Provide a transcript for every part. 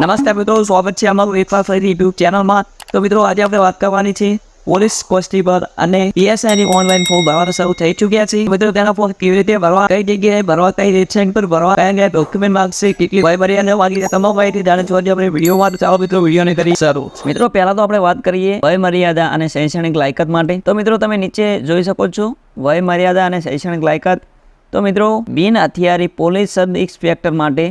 નમસ્કાર મિત્રો, સ્વાગત છે અમારું એકવાર ફરી યુટ્યુબ ચેનલમાં। તો મિત્રો આજે આપણે વાત કરવાની છે પોલીસ કોન્સ્ટેબલ અને પીએસઆઈની ઓનલાઈન ફોર્મ ભરવાના શરૂ થઈ ચૂક્યા છે। મિત્રો તેના ફોર્મ કેવી રીતે ભરવા, કઈ જગ્યાએ ભરવા, કઈ વેબસાઇટ પર ભરવા, કયા ડોક્યુમેન્ટ માંગશે, કેટલી વયમર્યાદા માંગી, તમામ માહિતી જાણવા આપણે વિડીયોમાં ચાલો મિત્રો વિડીયોને કરી શરૂ। મિત્રો પહેલા તો આપણે વાત કરીએ વયમર્યાદા અને શૈક્ષણિક લાયકાત માટે। તો મિત્રો તમે નીચે જોઈ શકો છો વયમર્યાદા અને શૈક્ષણિક લાયકાત। તો મિત્રો બિન હથિયારી પોલીસ સબ ઇન્સ્પેક્ટર માટે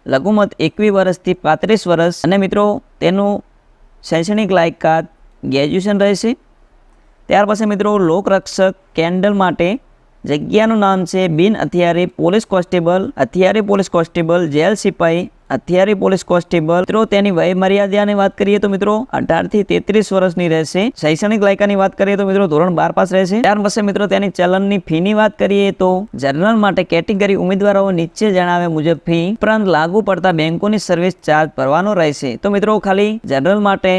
લઘુમત 21 વર્ષથી 35 વર્ષ અને મિત્રો તેનું શૈક્ષણિક લાયકાત ગ્રેજ્યુએશન રહેશે। ત્યાર પછી મિત્રો લોકરક્ષક કેન્ડલ માટે જગ્યાનું નામ છે બિન હથિયારી પોલીસ કોન્સ્ટેબલ, હથિયારી પોલીસ કોન્સ્ટેબલ, જેલ સિપાઈ, હથિયારી પોલીસ કોન્સ્ટેબલ। મિત્રો તેની વયમર્યાદાની વાત કરીએ તો મિત્રો 18 થી 33 વર્ષની રહેશે। શૈક્ષણિક લાયકાતની વાત કરીએ તો મિત્રો ધોરણ 12 પાસ રહેશે। ત્યાર પછી મિત્રો તેની ચલણની ફીની વાત કરીએ તો જનરલ માટે કેટેગરી ઉમેદવારો નીચે જણાવ્યા મુજબ ફી ઉપરાંત લાગુ પડતા બેંકોની સર્વિસ ચાર્જ ભરવાનો રહેશે। તો મિત્રો ખાલી જનરલ માટે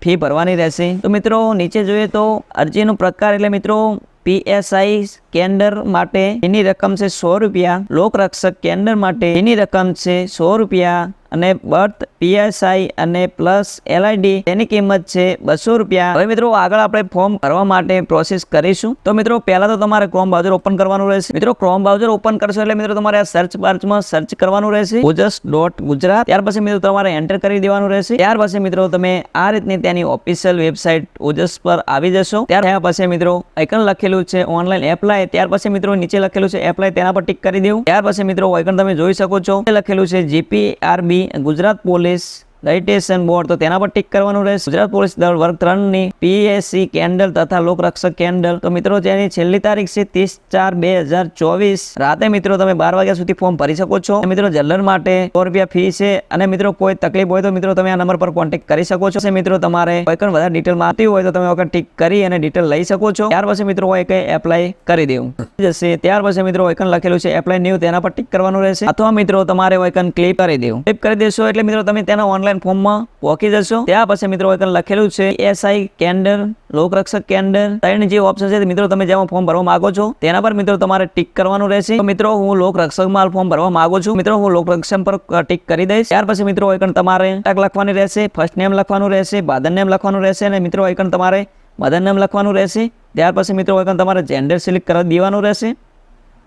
ફી ભરવાની રહેશે। તો મિત્રો નીચે જોઈએ તો અરજીનો પ્રકાર એટલે મિત્રો પીએસઆઈ કેન્ડર માટે એની રકમ છે 100 રૂપિયા, લોકરક્ષક કેન્ડર માટે એની રકમ છે 100 રૂપિયા અને બર્થ પીએસઆઈ અને પ્લસ એલઆઈડી તેની કિંમત છે 200 રૂપિયા। હવે મિત્રો આગળ આપણે ફોર્મ ભરવા માટે પ્રોસેસ કરીશું। તો મિત્રો પહેલા તો તમારે ક્રોમ બ્રાઉઝર ઓપન કરવાનું રહેશે। મિત્રો ક્રોમ બ્રાઉઝર ઓપન કરશો એટલે મિત્રો તમારે આ સર્ચ બારમાં સર્ચ કરવાનું રહેશે ojas.gujarat। ત્યાર પછી મિત્રો તમારે એન્ટર કરી દેવાનું રહેશે। ત્યાર પછી મિત્રો તમે આ રીતની તેની ઓફિશિયલ વેબસાઇટ ઓજસ પર આવી જશો। ત્યાર પછી મિત્રો આઇકન લખેલું છે ઓનલાઈન એપ્લાય, ત્યાર પછી મિત્રો નીચે લખેલું છે એપ્લાય, તેના પર ટિક કરી દેવું। ત્યાર પછી મિત્રો આઇકન તમે જોઈ શકો છો લખેલું છે જીપીઆરબી ગુજરાત પોલીસ લાઇટેશન બોર્ડ, તો તેના પર ટિક કરવાનું રહેશે। ગુજરાત પોલીસ દળ વર્ગ 3 ની પીએસસી કેન્ડલ તથા લોકરક્ષક કેન્ડલ। તો મિત્રો તેની છેલ્લી તારીખ છે 30/4/2024 રાતે મિત્રો તમે 12 વાગ્યા સુધી ફોર્મ ભરી શકો છો। મિત્રો જનરલ માટે 100 રૂપિયા ફી છે અને મિત્રો કોઈ તકલીફ હોય તો મિત્રો તમે આ નંબર પર કોન્ટેક્ટ કરી શકો છો। મિત્રો તમારે કોઈ પણ વધારે ડિટેલ માંગતી હોય તો તમે વખત ટિક કરી અને ડિટેલ લઈ શકો છો। ત્યાર પછી મિત્રો હોય કે એપ્લાય કરી દેવું જશે। ત્યાર પછી મિત્રો આઇકન લખેલું છે એપ્લાય ન્યૂ, તેના પર ટિક કરવાનું રહેશે અથવા મિત્રો તમારે આઇકન ક્લિક કરી દેવું। ક્લિક કરી દેશો એટલે મિત્રો તમે તેના ઓનલાઈન ફોર્મમાં પહોંચી જશો। ત્યાં પછી મિત્રો આઇકન લખેલું છે એસઆઈ કેન્ડર, લોકરક્ષક કેન્ડર, ત્રણ જે ઓપ્શન છે મિત્રો તમે જેમાં ફોર્મ ભરવા માંગો છો તેના પર મિત્રો તમારે ટિક કરવાનું રહેશે। તો મિત્રો હું લોકરક્ષકમાં ફોર્મ ભરવા માંગુ છું, મિત્રો હું લોકરક્ષક પર ટિક કરી દઈશ। ત્યાર પછી મિત્રો આઇકન તમારે ટાક લખવાની રહેશે, ફર્સ્ટ નેમ લખવાનું રહેશે, ફાધર નેમ લખવાનું રહેશે અને મિત્રો આઇકન તમારે મધર નેમ લખવાનું રહેશે। ત્યાર પછી મિત્રો આઇકન તમારે જેન્ડર સિલેક્ટ કરી દેવાનું રહેશે।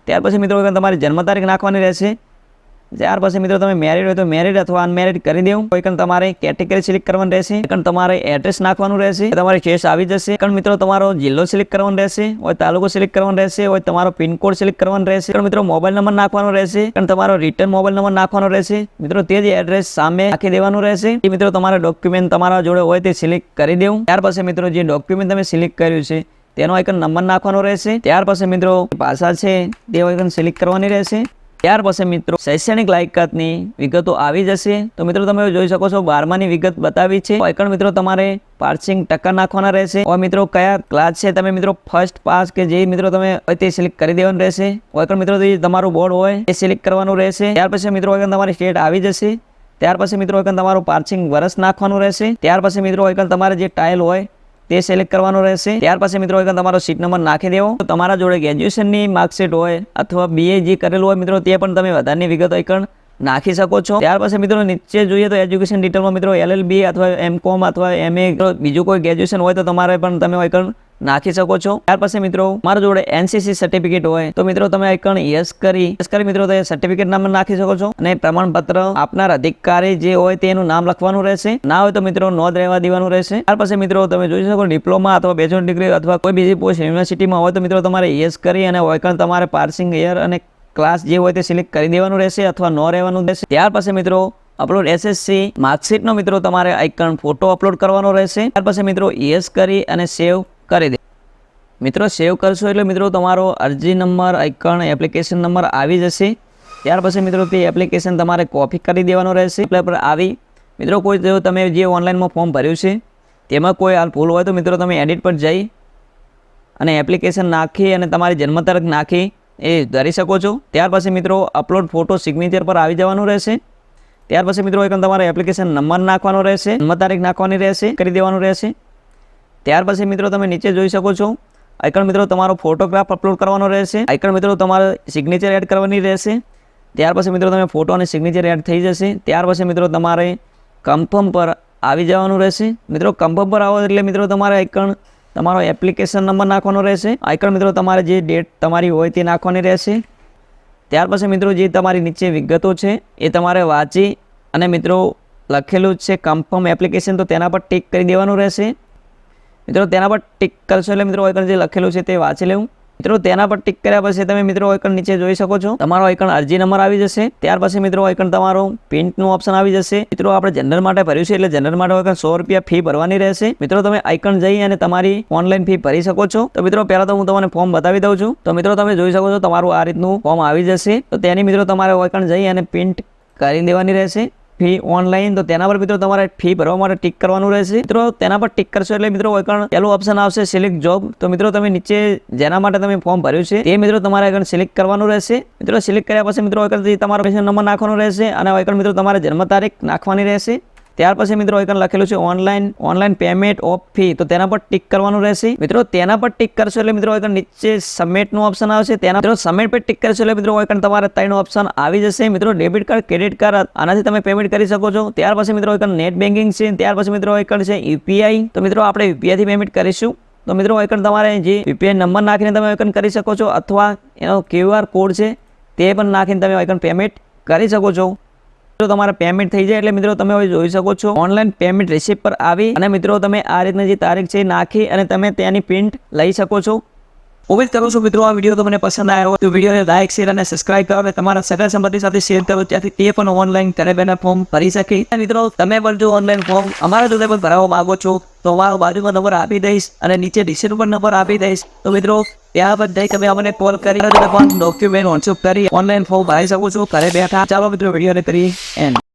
ત્યાર પછી મિત્રો આઇકન તમારી જન્મ તારીખ નાખવાની રહેશે। ત્યાર પછી મિત્રો તમે મેરિડ હોય તો મેરિડ અથવા અનમેરિડ કરી દેવું। આઇકન તમારે કેટેગરી સિલેક્ટ કરવાની રહેશે, આઇકન તમારે એડ્રેસ નાખવાનું રહેશે, તમારી કેસ આવી જશે। આઇકન મિત્રો તમારો જિલ્લો સિલેક્ટ કરવાનો રહેશે, હોય તાલુકો સિલેક્ટ કરવાનો રહેશે, હોય તમારો પિનકોડ સિલેક્ટ કરવાનો રહેશે, મિત્રો મોબાઈલ નંબર નાખવાનો રહેશે, આઇકન તમારો રિટર્ન મોબાઈલ નંબર નાખવાનો રહેશે। મિત્રો તે જ એડ્રેસ સામે નાખી દેવાનું રહેશે। મિત્રો તમારા ડોક્યુમેન્ટ તમારા જોડે હોય તે સિલેક્ટ કરી દેવું। ત્યાર પછી મિત્રો જે ડોક્યુમેન્ટ તમે સિલેક્ટ કર્યું છે તેનો આઇકન નંબર નાખવાનો રહેશે। ત્યાર પછી મિત્રો ભાષા છે તે આઇકન સિલેક્ટ કરવાની રહેશે। ત્યાર પછી મિત્રો શૈક્ષણિક લાયકાતની વિગતો આવી જશે। તો મિત્રો તમે જોઈ શકો છો 12માની વિગત બતાવી છે। આઇકન મિત્રો તમારે પાસિંગ ટકા નાખવાના રહેશે, और મિત્રો કયા ક્લાસ છે તમે મિત્રો ફર્સ્ટ પાસ કે જે મિત્રો તમે તે સિલેક્ટ કરી દેવાનું રહેશે। આઇકન મિત્રો તમારું બોર્ડ હોય એ સિલેક્ટ કરવાનું રહેશે। ત્યાર પછી મિત્રો આઇકન તમારી સ્ટેટ આવી જશે। ત્યાર પછી મિત્રો આઇકન તમારું પાસિંગ વર્ષ નાખવાનું રહેશે। ત્યાર પછી મિત્રો આઇકન તમારે જે ટાઇલ હોય તે સિલેક્ટ કરવાનું રહેશે। ત્યાર પછી મિત્રો આઇકન તમારો સીટ નંબર નાખી દેવો। તો તમારા જોડે ગ્રેજ્યુએશનની માર્કશીટ હોય અથવા બીએ જે કરેલું હોય મિત્રો તે પણ તમે વધારેની વિગત આઇકન નાખી શકો છો। ત્યાર પછી મિત્રો નીચે જોઈએ તો એજ્યુકેશન ડિટેલમાં મિત્રો એલએલબી અથવા એમકોમ અથવા એમએ બીજું કોઈ ગ્રેજ્યુએશન હોય તો તમારે પણ તમે આઇકન નાખી શકો છો। ત્યાર પછી મિત્રો મારા જોડે એનસીસી સર્ટિફિકેટ હોય તો મિત્રો તમે આઇકન યસ કરી મિત્રો તે સર્ટિફિકેટ નામ નાખી શકો છો અને પ્રમાણપત્ર આપનાર અધિકારી જે હોય તેનું નામ લખવાનું રહેશે, ના હોય તો મિત્રો નોંધ રહેવા દેવાનું રહેશે। ત્યાર પછી મિત્રો તમે જોઈ શકો ડિપ્લોમા અથવા બેચલર ડિગ્રી અથવા કોઈ બીજી પોસ્ટ યુનિવર્સિટીમાં હોય તો મિત્રો તમારે યસ કરી અને આઇકન તમારે પાસિંગ યર અને ક્લાસ જે હોય તે સિલેક્ટ કરી દેવાનું રહેશે અથવા ન રહેવાનું રહેશે। ત્યાર પછી મિત્રો અપલોડ એસએસસી માર્કશીટનો મિત્રો તમારે આઇકન ફોટો અપલોડ કરવાનો રહેશે। ત્યાર પછી મિત્રો યસ કરી અને સેવ કરી દે મિત્રો સેવ કરશો એટલે મિત્રો તમારો અરજી નંબર આઇકન એપ્લિકેશન નંબર આવી જશે। ત્યાર પછી મિત્રો તે એપ્લિકેશન તમારે કોપી કરી દેવાનો રહેશે। પર આવી મિત્રો કોઈ જો તમે જે ઓનલાઈનમાં ફોર્મ ભર્યું છે તેમાં કોઈ હાલ ભૂલ હોય તો મિત્રો તમે એડિટ પર જઈ અને એપ્લિકેશન નાખી અને તમારી જન્મ તારીખ નાખી એ ધરી શકો છો। ત્યાર પછી મિત્રો અપલોડ ફોટો સિગ્નેચર પર આવી જવાનું રહેશે। ત્યાર પછી મિત્રો આઇકન તમારે એપ્લિકેશન નંબર નાખવાનો રહેશે, જન્મ તારીખ નાખવાની રહેશે, કરી દેવાનું રહેશે। ત્યાર પછી મિત્રો તમે નીચે જોઈ શકો છો આઇકન મિત્રો તમારો ફોટોગ્રાફ અપલોડ કરવાનો રહેશે, આઇકન મિત્રો તમારે સિગ્નેચર એડ કરવાની રહેશે। ત્યાર પછી મિત્રો તમે ફોટો અને સિગ્નેચર એડ થઈ જશે. ત્યાર પછી મિત્રો તમારે કન્ફર્મ પર આવી જવાનું રહેશે. મિત્રો કન્ફર્મ પર આવો એટલે મિત્રો તમારે આઈકન તમારો એપ્લિકેશન નંબર નાખવાનો રહેશે. આઈકન મિત્રો તમારે જે ડેટ તમારી હોય તે નાખવાની રહેશે. ત્યાર પછી મિત્રો જે તમારી નીચે વિગતો છે એ તમારે વાંચી અને મિત્રો લખેલું છે કન્ફર્મ એપ્લિકેશન, તો તેના પર ટિક કરી દેવાનું રહેશે. મિત્રો તેના પર ટિક કરશો એટલે મિત્રો આઈકન જે લખેલું છે તે વાંચી લેવું. મિત્રો તેના પર ટિક કર્યા પછી તમે મિત્રો આઈકન નીચે જોઈ શકો છો તમારો આઈકન અરજી નંબર આવી જશે. ત્યાર પછી મિત્રો આઈકન તમારો પ્રિન્ટનું ઓપ્શન આવી જશે. મિત્રો આપણે જનરલ માટે ભર્યું છે એટલે જનરલ માટે આઈકન 100 રૂપિયા ફી ભરવાની રહેશે. મિત્રો તમે આઈકન જઈ અને તમારી ઓનલાઈન ફી ભરી શકો છો. તો મિત્રો પહેલા તો હું તમને ફોર્મ બતાવી દઉં છું. તો મિત્રો તમે જોઈ શકો છો તમારું આ રીતનું ફોર્મ આવી જશે. તો તેની મિત્રો તમારે આઈકન જઈ અને પ્રિન્ટ કરી દેવાની રહેશે ફી ઓનલાઈન. તો તેના પર મિત્રો તમારે ફી ભરવા માટે ટિક કરવાનું રહેશે. મિત્રો તેના પર ટિક કરશો એટલે મિત્રો આઈકન પહેલું ઓપ્શન આવશે સિલેક્ટ જોબ. તો મિત્રો તમે નીચે જેના માટે તમે ફોર્મ ભર્યું છે તે મિત્રો તમારે આઈકન સિલેક્ટ કરવાનું રહેશે. મિત્રો સિલેક્ટ કર્યા પછી મિત્રો આઈકન તમારો પેશન નંબર નાખવાનો રહેશે અને આઈકન મિત્રો તમારે જન્મ તારીખ નાખવાની રહેશે. ત્યાર પછી મિત્રો આઈકન લખેલું છે ઓનલાઈન પેમેન્ટ ઓફ ફી, તો તેના પર ટિક કરવાનું રહેશે. મિત્રો તેના પર ટિક કરશો એટલે મિત્રો આઈકન નીચે સબમિટનું ઓપ્શન આવશે. તેના મિત્રો સબમિટ પર ટિક કરશો એટલે મિત્રો આઈકન તમારે 3 ઓપ્શન આવી જશે. મિત્રો ડેબિટ કાર્ડ, ક્રેડિટ કાર્ડ આનાથી તમે પેમેન્ટ કરી શકો છો. ત્યાર પછી મિત્રો આઈકન નેટ બેન્કિંગ છે. ત્યાર પછી મિત્રો આઈકન છે યુપીઆઈ. તો મિત્રો આપણે યુપીઆઈ થી પેમેન્ટ કરીશું. તો મિત્રો આઈકન તમારે જે યુપીઆઈ નંબર નાખીને તમે આઈકન કરી શકો છો અથવા એનો QR કોડ છે તે પણ નાખીને તમે આઈકન પેમેન્ટ કરી શકો છો. તો તમારા પેમેન્ટ થઈ જાય એટલે મિત્રો તમે હવે જોઈ શકો છો ઓનલાઈન પેમેન્ટ રિસીપ્ટ પર આવી અને મિત્રો તમે આ રીતની જે તારીખ છે નાખી અને તમે તેની પ્રિન્ટ લઈ શકો છો. ઉમેદ કરું છું મિત્રો આ વિડીયો તમને પસંદ આવ્યો તો વિડીયોને લાઈક, શેર અને સબસ્ક્રાઇબ કરો અને તમારા સગા સંબંધી સાથે શેર કરો, ત્યાંથી તે પણ ઓનલાઈન ઘરે બેઠા ફોર્મ ભરી શકે. મિત્રો તમે પણ જો ઓનલાઈન ફોર્મ અમારા જોડે પણ ભરાવવા માંગો છો તો અમારો બાજુમાં નંબર આપી દઈશ અને નીચે ડિસ્ક્રિપ્શન પર નંબર આપી દઈશ. તો મિત્રો ત્યાં પર જઈ તમે અમને કોલ કરી પણ ડોક્યુમેન્ટ વોટ્સઅપ કરી ઓનલાઈન ફોર્મ ભરી શકો છો ઘરે બેઠા. ચાલો મિત્રો વિડીયોને કરીએ એન્ડ.